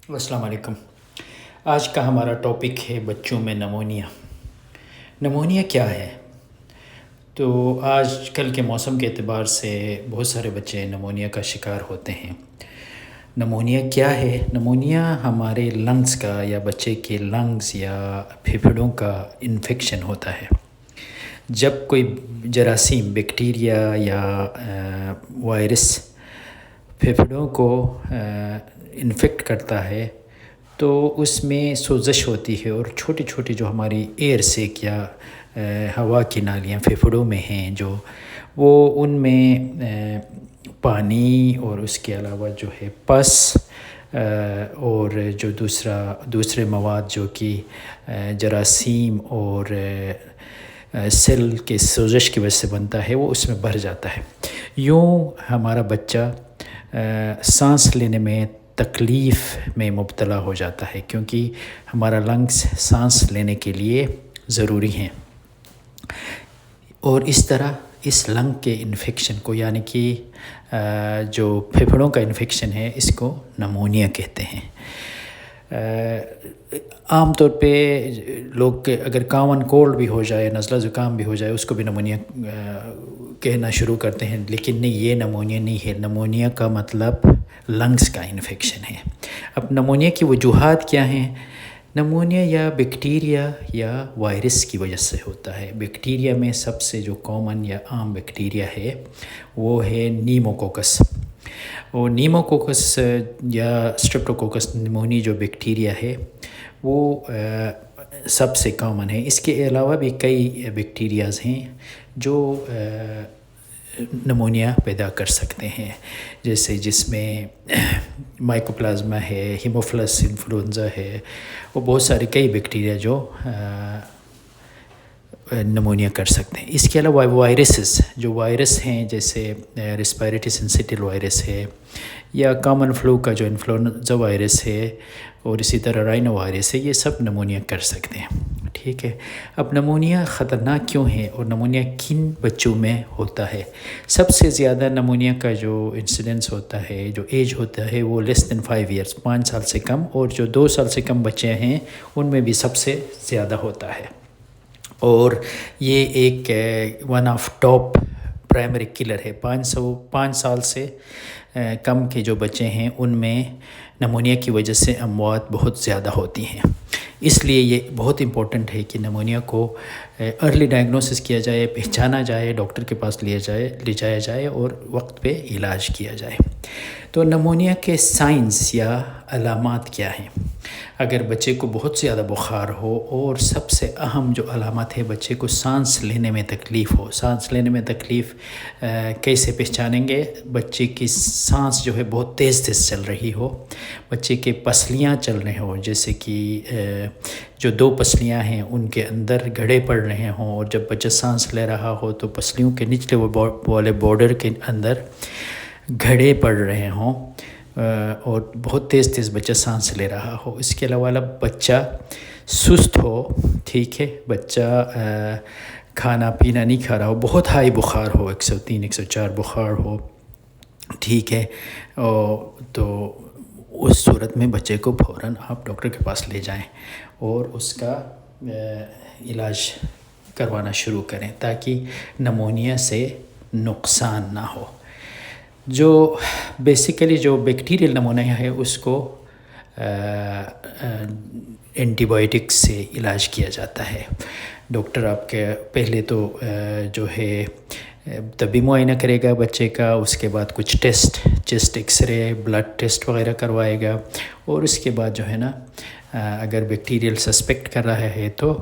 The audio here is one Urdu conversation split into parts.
السلام علیکم۔ آج کا ہمارا ٹاپک ہے بچوں میں نمونیا۔ نمونیا کیا ہے؟ تو آج کل کے موسم کے اعتبار سے بہت سارے بچے نمونیا کا شکار ہوتے ہیں۔ نمونیا کیا ہے؟ نمونیا ہمارے لنگز کا یا بچے کے لنگز یا پھیپھڑوں کا انفیکشن ہوتا ہے۔ جب کوئی جراثیم، بیکٹیریا یا وائرس پھیپھڑوں کو انفیکٹ کرتا ہے تو اس میں سوزش ہوتی ہے، اور چھوٹی چھوٹی جو ہماری ایئر سیک یا ہوا کی نالیاں پھیپھڑوں میں ہیں جو وہ ان میں پانی اور اس کے علاوہ جو ہے پس اور جو دوسرے مواد جو کہ جراثیم اور سیل کے سوزش کی وجہ سے بنتا ہے وہ اس میں بھر جاتا ہے۔ یوں ہمارا بچہ سانس لینے میں تکلیف میں مبتلا ہو جاتا ہے، کیونکہ ہمارا لنگس سانس لینے کے لیے ضروری ہیں، اور اس طرح اس لنگ کے انفیکشن کو یعنی کہ جو پھیپھڑوں کا انفیکشن ہے اس کو نمونیا کہتے ہیں۔ عام طور پہ لوگ اگر کامن کولڈ بھی ہو جائے، نزلہ زکام بھی ہو جائے، اس کو بھی نمونیا کہنا شروع کرتے ہیں، لیکن نہیں، یہ نمونیا نہیں ہے۔ نمونیا کا مطلب لنگز کا انفیکشن ہے۔ اب نمونیا کی وجوہات کیا ہیں؟ نمونیا یا بیکٹیریا یا وائرس کی وجہ سے ہوتا ہے۔ بیکٹیریا میں سب سے جو کامن یا عام بیکٹیریا ہے وہ ہے نیموکوکس، اور نیموکوکس یا اسٹریپٹوکوکس نیمونی جو بیکٹیریا ہے وہ سب سے کامن ہے۔ اس کے علاوہ بھی کئی بیکٹیریاز ہیں جو نمونیا پیدا کر سکتے ہیں، جیسے جس میں مائکوپلازما ہے، ہیموفلس انفلوئنزا ہے، وہ بہت سارے کئی بیکٹیریا جو نمونیا کر سکتے ہیں۔ اس کے علاوہ وائرسز، جو وائرس ہیں جیسے ریسپائریٹری سنسیٹیل وائرس ہے، یا کامن فلو کا جو انفلوئنزا وائرس ہے، اور اسی طرح رائنو وائرس ہے، یہ سب نمونیا کر سکتے ہیں۔ ٹھیک ہے، اب نمونیا خطرناک کیوں ہے اور نمونیا کن بچوں میں ہوتا ہے؟ سب سے زیادہ نمونیا کا جو انسیڈنس ہوتا ہے، جو ایج ہوتا ہے، وہ لیس دین 5 ایئرس، 5 سال سے کم، اور جو 2 سال سے کم بچے ہیں ان میں بھی سب سے زیادہ ہوتا ہے، اور یہ ایک one of top primary colour ہے۔ 5 سال سے کم کے جو بچے ہیں ان میں نمونیا کی وجہ سے اموات بہت زیادہ ہوتی ہیں۔ اس لیے یہ بہت امپورٹنٹ ہے کہ نمونیا کو ارلی ڈائگنوسس کیا جائے، پہچانا جائے، ڈاکٹر کے پاس لے جایا جائے اور وقت پہ علاج کیا جائے۔ تو نمونیا کے سائنس یا علامات کیا ہیں؟ اگر بچے کو بہت زیادہ بخار ہو، اور سب سے اہم جو علامت ہے بچے کو سانس لینے میں تکلیف ہو۔ سانس لینے میں تکلیف کیسے پہچانیں گے؟ بچے کی سانس جو ہے بہت تیز چل رہی ہو، بچے کے پسلیاں چل رہے ہوں، جیسے کہ جو 2 پسلیاں ہیں ان کے اندر گھڑے پڑ رہے ہوں، اور جب بچہ سانس لے رہا ہو تو پسلیوں کے نچلے والے بارڈر کے اندر گھڑے پڑ رہے ہوں، اور بہت تیز بچہ سانس لے رہا ہو۔ اس کے علاوہ بچہ سست ہو، ٹھیک ہے، بچہ کھانا پینا نہیں کھا رہا ہو، بہت ہائی بخار ہو، 103 104 بخار ہو، ٹھیک ہے، تو اس صورت میں بچے کو فوراً آپ ڈاکٹر کے پاس لے جائیں اور اس کا علاج کروانا شروع کریں تاکہ نمونیا سے نقصان نہ ہو۔ جو بیسیکلی جو بیکٹیریل نمونیا ہے اس کو اینٹی بائیوٹک سے علاج کیا جاتا ہے۔ ڈاکٹر آپ کے پہلے تو جو ہے طبی معائنہ کرے گا بچے کا، اس کے بعد کچھ test, chest X ray, blood test وغیرہ کروائے گا، اور اس کے بعد جو ہے نا اگر بیکٹیریل سسپیکٹ کر رہا ہے تو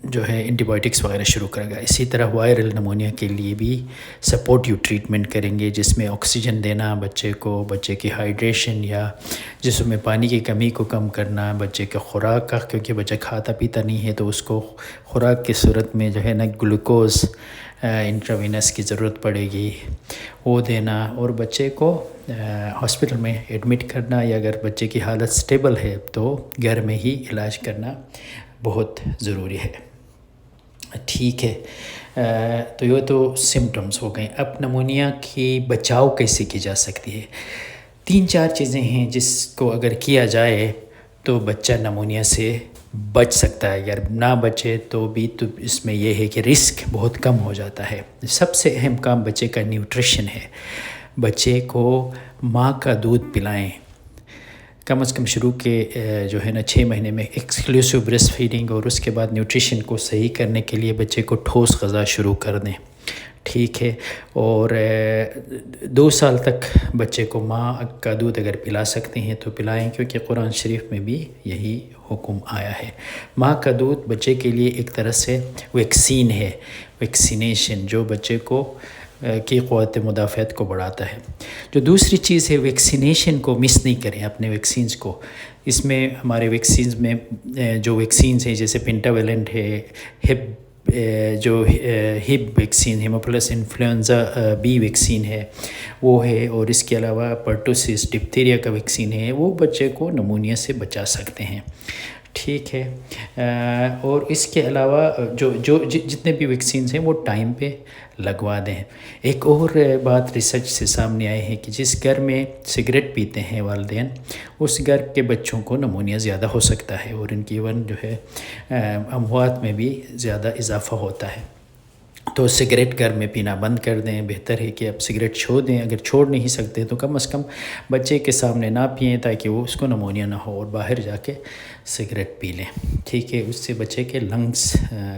جو ہے اینٹی بائیوٹکس وغیرہ شروع کرے گا۔ اسی طرح وائرل نمونیا کے لیے بھی سپورٹیو ٹریٹمنٹ کریں گے، جس میں آکسیجن دینا بچے کو، بچے کی ہائیڈریشن یا جسم میں پانی کی کمی کو کم کرنا، بچے کے خوراک کا، کیونکہ بچہ کھاتا پیتا نہیں ہے تو اس کو خوراک کی صورت میں جو ہے نا گلوکوز انٹراوینس کی ضرورت پڑے گی، وہ دینا، اور بچے کو ہاسپٹل میں ایڈمٹ کرنا، یا اگر بچے کی حالت سٹیبل ہے تو گھر میں ہی علاج کرنا بہت ضروری ہے۔ ٹھیک ہے، تو یہ تو سمٹمز ہو گئے۔ اب نمونیا کی بچاؤ کیسے کی جا سکتی ہے؟ 3-4 چیزیں ہیں جس کو اگر کیا جائے تو بچہ نمونیا سے بچ سکتا ہے. اگر نہ بچے تو بھی تو اس میں یہ ہے کہ رسک بہت کم ہو جاتا ہے. سب سے اہم کام بچے کا نیوٹریشن ہے. بچے کو ماں کا دودھ پلائیں کم از کم شروع کے جو ہے نا 6 مہینے میں ایکسکلوسیو بریسٹ فیڈنگ، اور اس کے بعد نیوٹریشن کو صحیح کرنے کے لیے بچے کو ٹھوس غذا شروع کر دیں. ٹھیک ہے. اور 2 سال تک بچے کو ماں کا دودھ اگر پلا سکتے ہیں تو پلائیں، کیونکہ قرآن شریف میں بھی یہی حکم آیا ہے. ماں کا دودھ بچے کے لیے ایک طرح سے ویکسین ہے، ویکسینیشن، جو بچے کو کی قوت مدافعت کو بڑھاتا ہے. جو دوسری چیز ہے، ویکسینیشن کو مس نہیں کریں اپنے ویکسینز کو. اس میں ہمارے ویکسینز میں جو ویکسینز ہیں جیسے پینٹاویلنٹ ہے، جو Hib vaccine, haemophilus influenzae B vaccine ہے وہ ہے، اور اس کے علاوہ پرٹوسس ڈپتیریا کا ویکسین ہے، وہ بچے کو نمونیا سے بچا سکتے ہیں. ٹھیک ہے. اور اس کے علاوہ جو جتنے بھی ویکسینز ہیں وہ ٹائم پہ لگوا دیں. ایک اور بات ریسرچ سے سامنے آئی ہے کہ جس گھر میں سگریٹ پیتے ہیں والدین، اس گھر کے بچوں کو نمونیا زیادہ ہو سکتا ہے، اور ان کی ایون جو ہے اموات میں بھی زیادہ اضافہ ہوتا ہے. تو سگریٹ گھر میں پینا بند کر دیں. بہتر ہے کہ آپ سگریٹ چھوڑ دیں. اگر چھوڑ نہیں سکتے تو کم از کم بچے کے سامنے نہ پئیں تاکہ وہ اس کو نمونیا نہ ہو، اور باہر جا کے سگریٹ پی لیں. ٹھیک ہے. اس سے بچے کے لنگس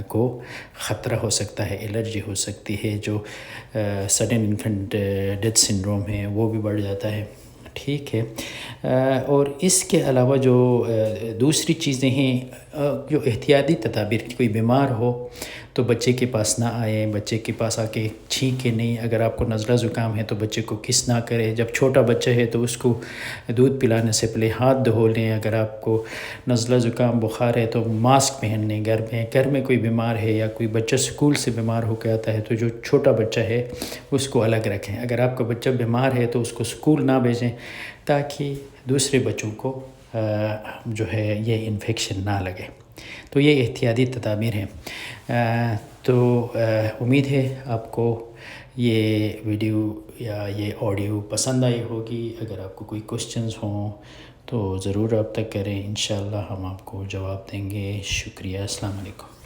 کو خطرہ ہو سکتا ہے، الرجی ہو سکتی ہے، جو سڈن انفنٹ ڈیتھ سنڈروم ہے وہ بھی بڑھ جاتا ہے. ٹھیک ہے. اور اس کے علاوہ جو دوسری چیزیں ہیں، جو احتیاطی تدابیر، کوئی بیمار ہو تو بچے کے پاس نہ آئیں، بچے کے پاس آ کے چھینکیں نہیں. اگر آپ کو نزلہ زکام ہے تو بچے کو کس نہ کرے. جب چھوٹا بچہ ہے تو اس کو دودھ پلانے سے پہلے ہاتھ دھو لیں. اگر آپ کو نزلہ زکام بخار ہے تو ماسک پہن لیں. گھر میں کوئی بیمار ہے یا کوئی بچہ سکول سے بیمار ہو کے آتا ہے تو جو چھوٹا بچہ ہے اس کو الگ رکھیں. اگر آپ کا بچہ بیمار ہے تو اس کو سکول نہ بھیجیں تاکہ دوسرے بچوں کو جو ہے یہ انفیکشن نہ لگے. تو یہ احتیاطی تدابیر ہیں. تو امید ہے آپ کو یہ ویڈیو یا یہ آڈیو پسند آئی ہوگی. اگر آپ کو کوئی کوسچنز ہوں تو ضرور رابطہ کریں. انشاءاللہ ہم آپ کو جواب دیں گے. شکریہ. السلام علیکم.